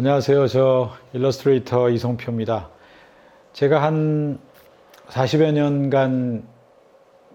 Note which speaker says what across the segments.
Speaker 1: 안녕하세요. 저 일러스트레이터 이성표입니다. 제가 한 40여 년간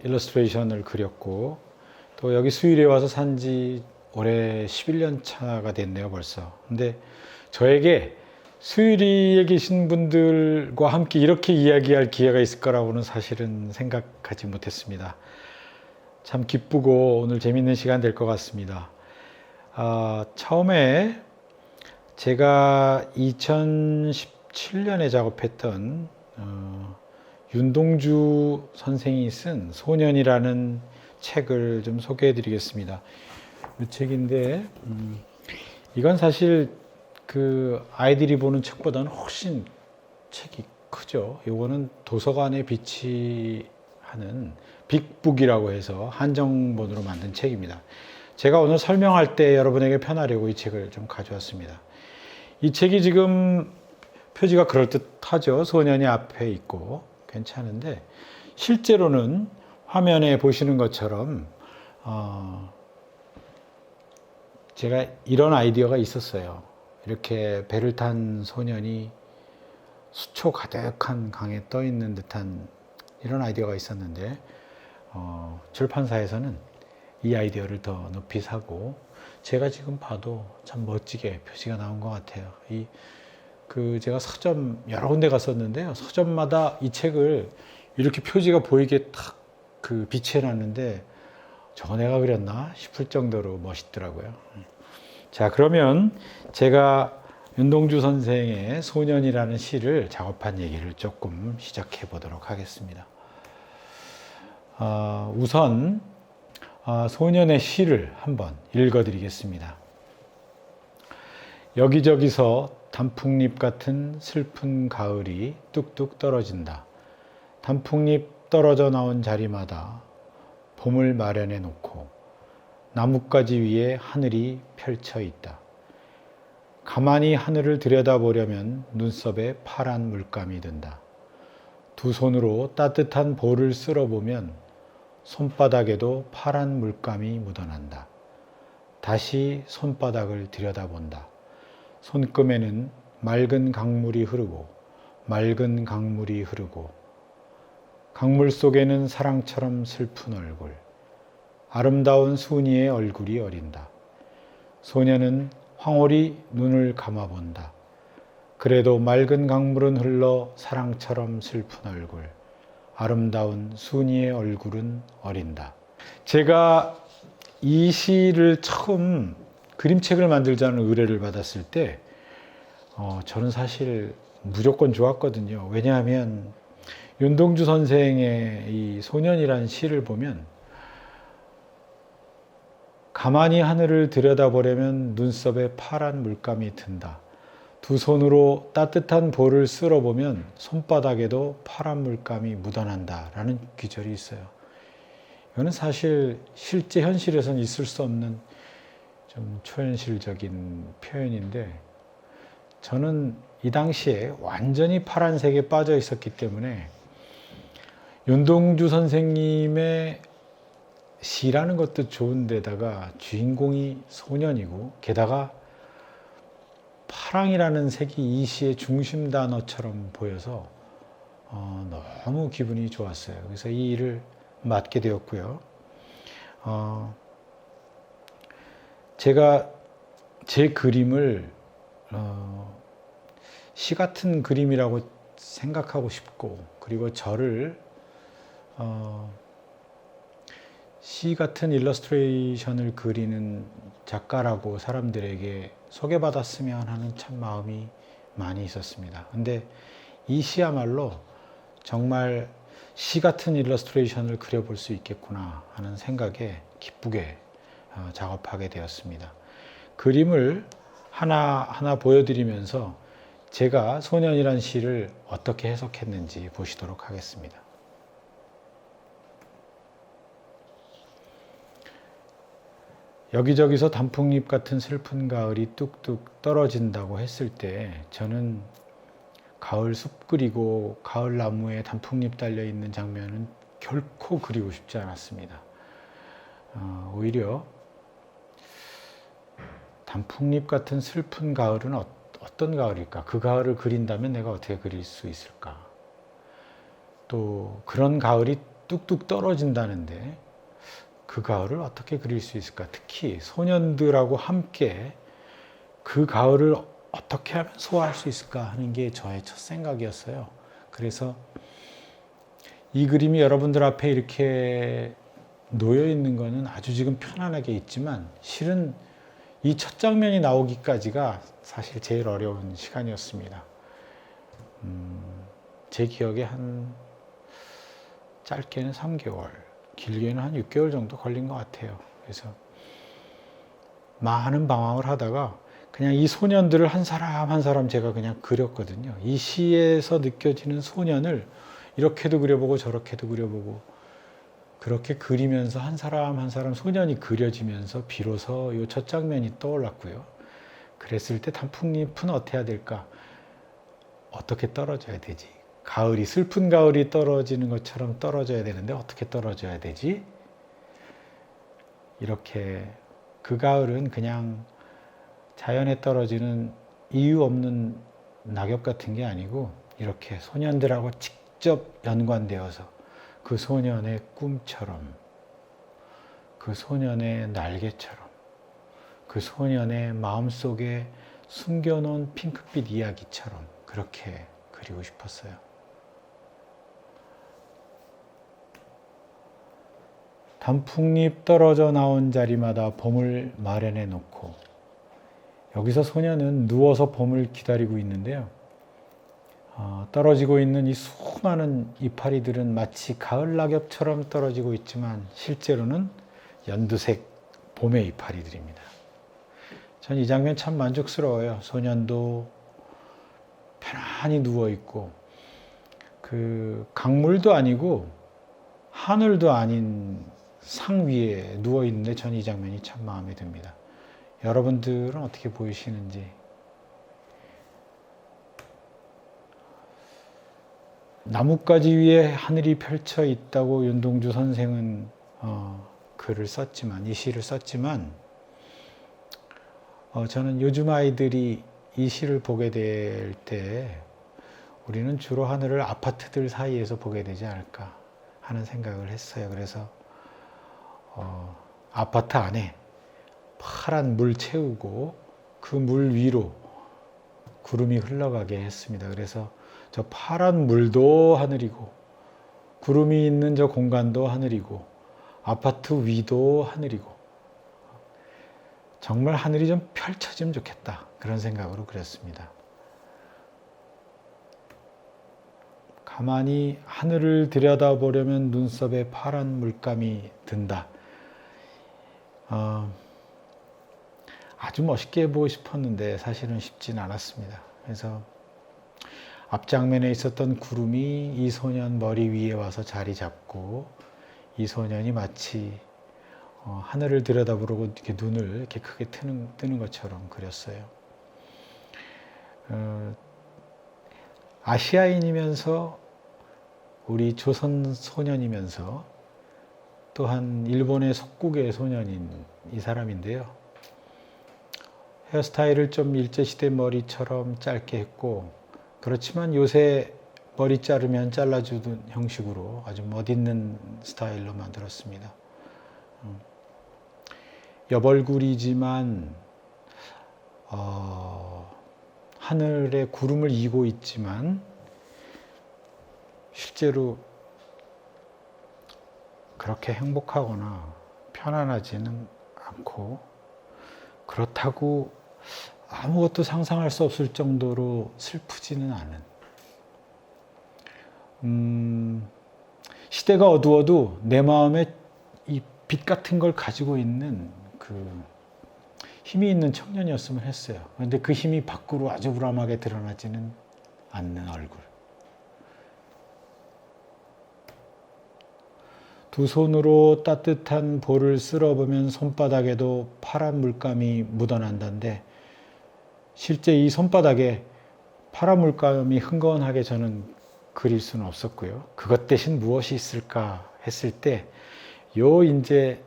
Speaker 1: 일러스트레이션을 그렸고 또 여기 수일에 와서 산지 올해 11년 차가 됐네요, 벌써. 근데 저에게 수일이에 계신 분들과 함께 이렇게 이야기할 기회가 있을 거라고는 사실은 생각하지 못했습니다. 참 기쁘고 오늘 재밌는 시간 될 것 같습니다. 처음에 제가 2017년에 작업했던 윤동주 선생이 쓴 소년이라는 책을 좀 소개해 드리겠습니다. 이 책인데 이건 사실 그 아이들이 보는 책보다는 훨씬 책이 크죠. 이거는 도서관에 비치하는 빅북이라고 해서 한정본으로 만든 책입니다. 제가 오늘 설명할 때 여러분에게 편하려고 이 책을 좀 가져왔습니다. 이 책이 지금 표지가 그럴듯하죠. 소년이 앞에 있고 괜찮은데 실제로는 화면에 보시는 것처럼 제가 이런 아이디어가 있었어요. 이렇게 배를 탄 소년이 수초 가득한 강에 떠 있는 듯한 이런 아이디어가 있었는데 출판사에서는 이 아이디어를 더 높이 사고 제가 지금 봐도 참 멋지게 표지가 나온 것 같아요. 제가 서점 여러 군데 갔었는데요. 서점마다 이 책을 이렇게 표지가 보이게 탁 비치해 놨는데 저거 내가 그렸나 싶을 정도로 멋있더라고요. 자, 그러면 제가 윤동주 선생의 소년이라는 시를 작업한 얘기를 조금 시작해 보도록 하겠습니다. 우선 소년의 시를 한번 읽어드리겠습니다. 여기저기서 단풍잎 같은 슬픈 가을이 뚝뚝 떨어진다. 단풍잎 떨어져 나온 자리마다 봄을 마련해 놓고 나뭇가지 위에 하늘이 펼쳐 있다. 가만히 하늘을 들여다보려면 눈썹에 파란 물감이 든다. 두 손으로 따뜻한 볼을 쓸어보면 손바닥에도 파란 물감이 묻어난다. 다시 손바닥을 들여다본다. 손금에는 맑은 강물이 흐르고 맑은 강물이 흐르고 강물 속에는 사랑처럼 슬픈 얼굴, 아름다운 순이의 얼굴이 어린다. 소녀는 황홀히 눈을 감아본다. 그래도 맑은 강물은 흘러 사랑처럼 슬픈 얼굴, 아름다운 순이의 얼굴은 어린다. 제가 이 시를 처음 그림책을 만들자는 의뢰를 받았을 때 저는 사실 무조건 좋았거든요. 왜냐하면 윤동주 선생의 이 소년이라는 시를 보면 가만히 하늘을 들여다보려면 눈썹에 파란 물감이 든다. 두 손으로 따뜻한 볼을 쓸어보면 손바닥에도 파란 물감이 묻어난다 라는 귀절이 있어요. 이거는 사실 실제 현실에서는 있을 수 없는 좀 초현실적인 표현인데 저는 이 당시에 완전히 파란색에 빠져 있었기 때문에 윤동주 선생님의 시라는 것도 좋은데다가 주인공이 소년이고 게다가 파랑이라는 색이 이 시의 중심 단어처럼 보여서 너무 기분이 좋았어요. 그래서 이 일을 맡게 되었고요. 제가 제 그림을 시 같은 그림이라고 생각하고 싶고 그리고 저를 시 같은 일러스트레이션을 그리는 작가라고 사람들에게 소개받았으면 하는 참 마음이 많이 있었습니다. 근데 이 시야말로 정말 시 같은 일러스트레이션을 그려볼 수 있겠구나 하는 생각에 기쁘게 작업하게 되었습니다. 그림을 하나하나 보여드리면서 제가 소년이란 시를 어떻게 해석했는지 보시도록 하겠습니다. 여기저기서 단풍잎 같은 슬픈 가을이 뚝뚝 떨어진다고 했을 때 저는 가을 숲 그리고 가을 나무에 단풍잎 달려있는 장면은 결코 그리고 싶지 않았습니다. 오히려 단풍잎 같은 슬픈 가을은 어떤 가을일까? 그 가을을 그린다면 내가 어떻게 그릴 수 있을까? 또 그런 가을이 뚝뚝 떨어진다는데 그 가을을 어떻게 그릴 수 있을까? 특히 소년들하고 함께 그 가을을 어떻게 하면 소화할 수 있을까 하는 게 저의 첫 생각이었어요. 그래서 이 그림이 여러분들 앞에 이렇게 놓여 있는 거는 아주 지금 편안하게 있지만 실은 이 첫 장면이 나오기까지가 사실 제일 어려운 시간이었습니다. 제 기억에 한 짧게는 3개월, 길게는 한 6개월 정도 걸린 것 같아요. 그래서 많은 방황을 하다가 그냥 이 소년들을 한 사람 한 사람 제가 그냥 그렸거든요. 이 시에서 느껴지는 소년을 이렇게도 그려보고 저렇게도 그려보고 그렇게 그리면서 한 사람 한 사람 소년이 그려지면서 비로소 이 첫 장면이 떠올랐고요. 그랬을 때 단풍잎은 어떻게 해야 될까? 어떻게 떨어져야 되지? 가을이 슬픈 가을이 떨어지는 것처럼 떨어져야 되는데 어떻게 떨어져야 되지? 이렇게 그 가을은 그냥 자연에 떨어지는 이유 없는 낙엽 같은 게 아니고 이렇게 소년들하고 직접 연관되어서 그 소년의 꿈처럼, 그 소년의 날개처럼, 그 소년의 마음속에 숨겨놓은 핑크빛 이야기처럼 그렇게 그리고 싶었어요. 단풍잎 떨어져 나온 자리마다 봄을 마련해 놓고 여기서 소년은 누워서 봄을 기다리고 있는데요. 떨어지고 있는 이 수많은 이파리들은 마치 가을 낙엽처럼 떨어지고 있지만 실제로는 연두색 봄의 이파리들입니다. 전 이 장면 참 만족스러워요. 소년도 편안히 누워있고 그 강물도 아니고 하늘도 아닌 상 위에 누워있는데 전 이 장면이 참 마음에 듭니다. 여러분들은 어떻게 보이시는지. 나뭇가지 위에 하늘이 펼쳐 있다고 윤동주 선생은 글을 썼지만, 이 시를 썼지만 저는 요즘 아이들이 이 시를 보게 될 때 우리는 주로 하늘을 아파트들 사이에서 보게 되지 않을까 하는 생각을 했어요. 그래서 아파트 안에 파란 물 채우고 그 물 위로 구름이 흘러가게 했습니다. 그래서 저 파란 물도 하늘이고 구름이 있는 저 공간도 하늘이고 아파트 위도 하늘이고 정말 하늘이 좀 펼쳐지면 좋겠다 그런 생각으로 그렸습니다. 가만히 하늘을 들여다보려면 눈썹에 파란 물감이 든다. 아주 멋있게 해보고 싶었는데 사실은 쉽진 않았습니다. 그래서 앞장면에 있었던 구름이 이 소년 머리 위에 와서 자리 잡고 이 소년이 마치 하늘을 들여다보고 이렇게 눈을 이렇게 크게 뜨는 것처럼 그렸어요. 아시아인이면서 우리 조선 소년이면서 또한 일본의 속국의 소년인 이 사람인데요. 헤어스타일을 좀 일제시대 머리처럼 짧게 했고 그렇지만 요새 머리 자르면 잘라주는 형식으로 아주 멋있는 스타일로 만들었습니다. 여벌굴이지만 하늘에 구름을 이고 있지만 실제로 그렇게 행복하거나 편안하지는 않고 그렇다고 아무것도 상상할 수 없을 정도로 슬프지는 않은 시대가 어두워도 내 마음에 이 빛 같은 걸 가지고 있는 그 힘이 있는 청년이었으면 했어요. 그런데 그 힘이 밖으로 아주 우람하게 드러나지는 않는 얼굴. 두 손으로 따뜻한 볼을 쓸어보면 손바닥에도 파란 물감이 묻어난다는데 실제 이 손바닥에 파란 물감이 흥건하게 저는 그릴 수는 없었고요. 그것 대신 무엇이 있을까 했을 때 이제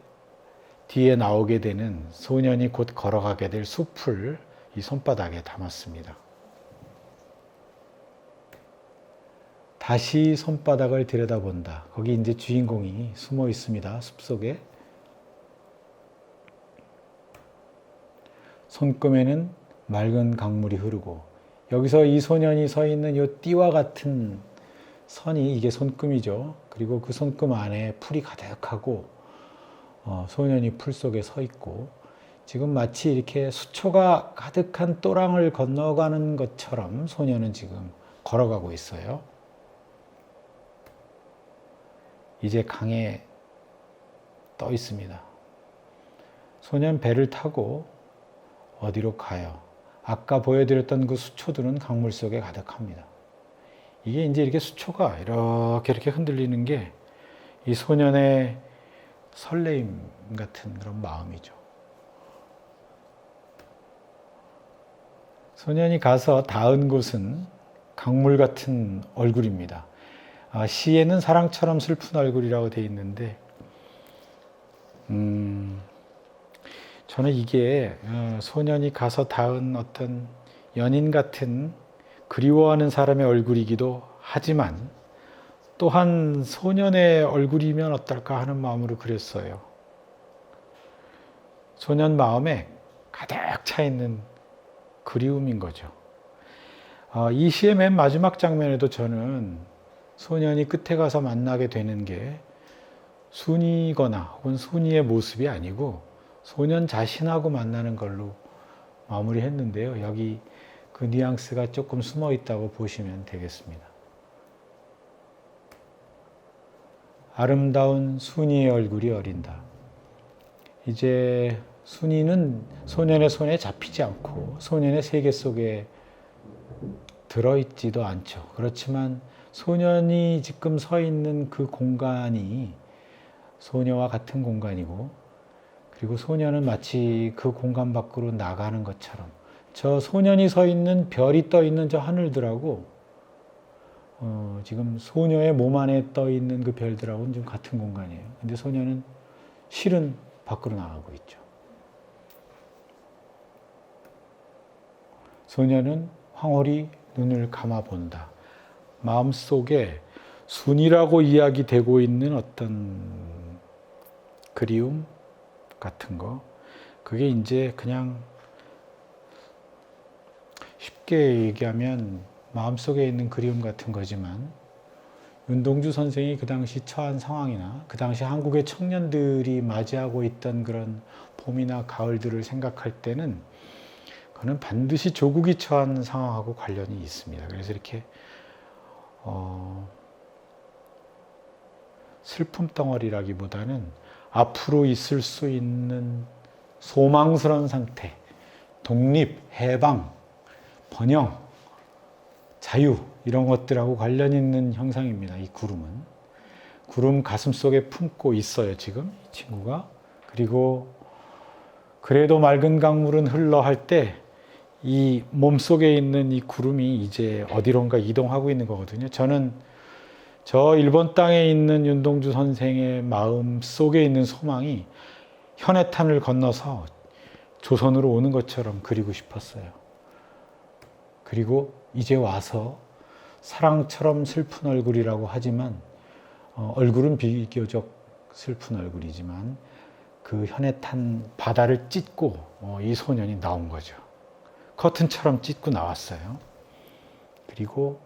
Speaker 1: 뒤에 나오게 되는 소년이 곧 걸어가게 될 숲을 이 손바닥에 담았습니다. 다시 손바닥을 들여다본다. 거기 이제 주인공이 숨어 있습니다. 숲속에. 손금에는 맑은 강물이 흐르고, 여기서 이 소년이 서 있는 이 띠와 같은 선이 이게 손금이죠. 그리고 그 손금 안에 풀이 가득하고 소년이 풀 속에 서 있고, 지금 마치 이렇게 수초가 가득한 또랑을 건너가는 것처럼 소년은 지금 걸어가고 있어요. 이제 강에 떠 있습니다. 소년 배를 타고 어디로 가요? 아까 보여드렸던 그 수초들은 강물 속에 가득합니다. 이게 이제 이렇게 수초가 이렇게 흔들리는 게 이 소년의 설레임 같은 그런 마음이죠. 소년이 가서 닿은 곳은 강물 같은 얼굴입니다. 시에는 사랑처럼 슬픈 얼굴이라고 되어 있는데, 저는 이게 소년이 가서 닿은 어떤 연인 같은 그리워하는 사람의 얼굴이기도 하지만, 또한 소년의 얼굴이면 어떨까 하는 마음으로 그렸어요. 소년 마음에 가득 차 있는 그리움인 거죠. 이 시의 맨 마지막 장면에도 저는 소년이 끝에 가서 만나게 되는 게 순이거나 혹은 순이의 모습이 아니고 소년 자신하고 만나는 걸로 마무리했는데요. 여기 그 뉘앙스가 조금 숨어 있다고 보시면 되겠습니다. 아름다운 순이의 얼굴이 어린다. 이제 순이는 소년의 손에 잡히지 않고 소년의 세계 속에 들어있지도 않죠. 그렇지만 소년이 지금 서 있는 그 공간이 소녀와 같은 공간이고, 그리고 소년은 마치 그 공간 밖으로 나가는 것처럼, 저 소년이 서 있는 별이 떠 있는 저 하늘들하고 지금 소녀의 몸 안에 떠 있는 그 별들하고는 좀 같은 공간이에요. 근데 소년은 실은 밖으로 나가고 있죠. 소년은 황홀히 눈을 감아 본다. 마음속에 순이라고 이야기되고 있는 어떤 그리움 같은 거, 그게 이제 그냥 쉽게 얘기하면 마음속에 있는 그리움 같은 거지만, 윤동주 선생이 그 당시 처한 상황이나 그 당시 한국의 청년들이 맞이하고 있던 그런 봄이나 가을들을 생각할 때는 그는 반드시 조국이 처한 상황하고 관련이 있습니다. 그래서 이렇게 슬픔 덩어리라기보다는 앞으로 있을 수 있는 소망스러운 상태, 독립, 해방, 번영, 자유, 이런 것들하고 관련 있는 형상입니다. 이 구름은. 구름 가슴속에 품고 있어요, 지금 이 친구가. 그리고 그래도 맑은 강물은 흘러 할 때 이 몸속에 있는 이 구름이 이제 어디론가 이동하고 있는 거거든요. 저는 저 일본 땅에 있는 윤동주 선생의 마음 속에 있는 소망이 현해탄을 건너서 조선으로 오는 것처럼 그리고 싶었어요. 그리고 이제 와서 사랑처럼 슬픈 얼굴이라고 하지만 얼굴은 비교적 슬픈 얼굴이지만 그 현해탄 바다를 찢고 이 소년이 나온 거죠. 커튼처럼 찢고 나왔어요. 그리고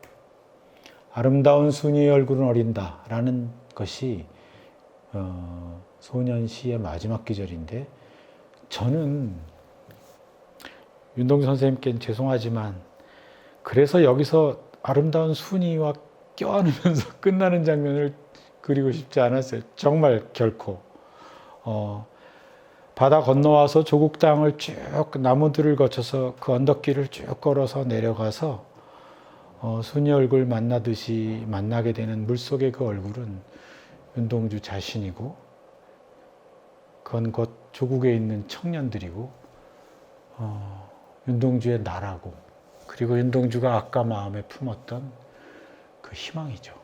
Speaker 1: 아름다운 순이의 얼굴은 어린다 라는 것이 소년 시의 마지막 구절인데, 저는 윤동주 선생님께는 죄송하지만 그래서 여기서 아름다운 순이와 껴안으면서 끝나는 장면을 그리고 싶지 않았어요. 정말 결코. 바다 건너와서 조국 땅을 쭉 나무들을 거쳐서 그 언덕길을 쭉 걸어서 내려가서 순이 얼굴 만나듯이 만나게 되는 물속의 그 얼굴은 윤동주 자신이고, 그건 곧 조국에 있는 청년들이고 윤동주의 나라고, 그리고 윤동주가 아까 마음에 품었던 그 희망이죠.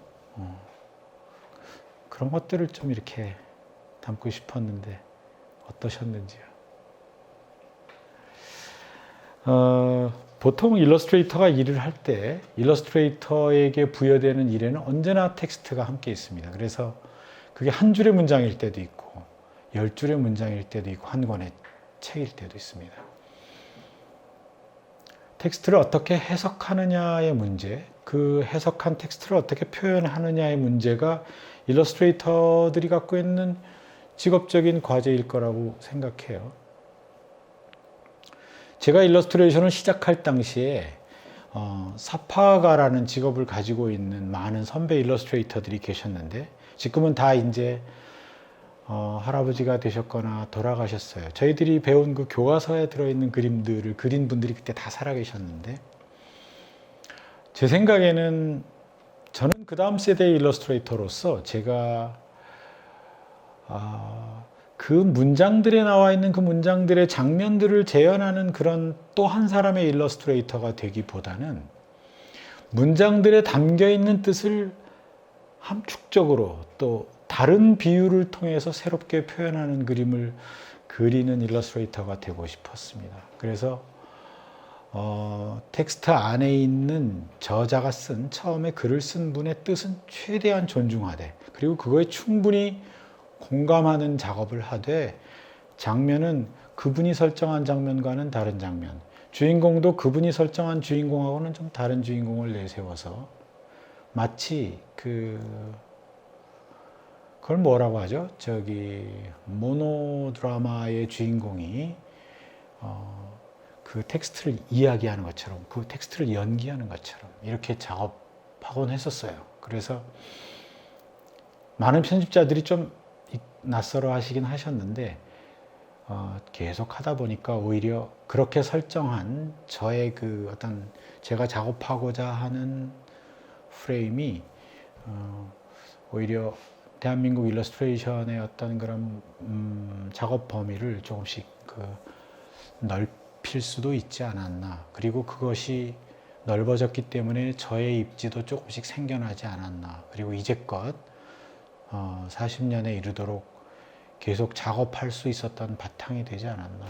Speaker 1: 그런 것들을 좀 이렇게 담고 싶었는데 어떠셨는지요? 보통 일러스트레이터가 일을 할 때 일러스트레이터에게 부여되는 일에는 언제나 텍스트가 함께 있습니다. 그래서 그게 한 줄의 문장일 때도 있고 10줄의 문장일 때도 있고 한 권의 책일 때도 있습니다. 텍스트를 어떻게 해석하느냐의 문제, 그 해석한 텍스트를 어떻게 표현하느냐의 문제가 일러스트레이터들이 갖고 있는 직업적인 과제일 거라고 생각해요. 제가 일러스트레이션을 시작할 당시에 사파가라는 직업을 가지고 있는 많은 선배 일러스트레이터들이 계셨는데 지금은 다 이제 할아버지가 되셨거나 돌아가셨어요. 저희들이 배운 그 교과서에 들어있는 그림들을 그린 분들이 그때 다 살아계셨는데 제 생각에는 저는 그 다음 세대의 일러스트레이터로서 제가 그 문장들에 나와 있는 그 문장들의 장면들을 재현하는 그런 또 한 사람의 일러스트레이터가 되기보다는 문장들에 담겨 있는 뜻을 함축적으로 또 다른 비유를 통해서 새롭게 표현하는 그림을 그리는 일러스트레이터가 되고 싶었습니다. 그래서 텍스트 안에 있는 저자가 쓴 처음에 글을 쓴 분의 뜻은 최대한 존중하되 그리고 그거에 충분히 공감하는 작업을 하되 장면은 그분이 설정한 장면과는 다른 장면, 주인공도 그분이 설정한 주인공하고는 좀 다른 주인공을 내세워서 마치 그걸 뭐라고 하죠? 모노드라마의 주인공이 그 텍스트를 이야기하는 것처럼 그 텍스트를 연기하는 것처럼 이렇게 작업하곤 했었어요. 그래서 많은 편집자들이 좀 낯설어 하시긴 하셨는데 계속 하다 보니까 오히려 그렇게 설정한 저의 그 어떤 제가 작업하고자 하는 프레임이 오히려 대한민국 일러스트레이션의 어떤 그런 작업 범위를 조금씩 넓힐 수도 있지 않았나. 그리고 그것이 넓어졌기 때문에 저의 입지도 조금씩 생겨나지 않았나. 그리고 이제껏 40년에 이르도록 계속 작업할 수 있었던 바탕이 되지 않았나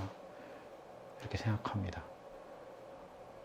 Speaker 1: 이렇게 생각합니다.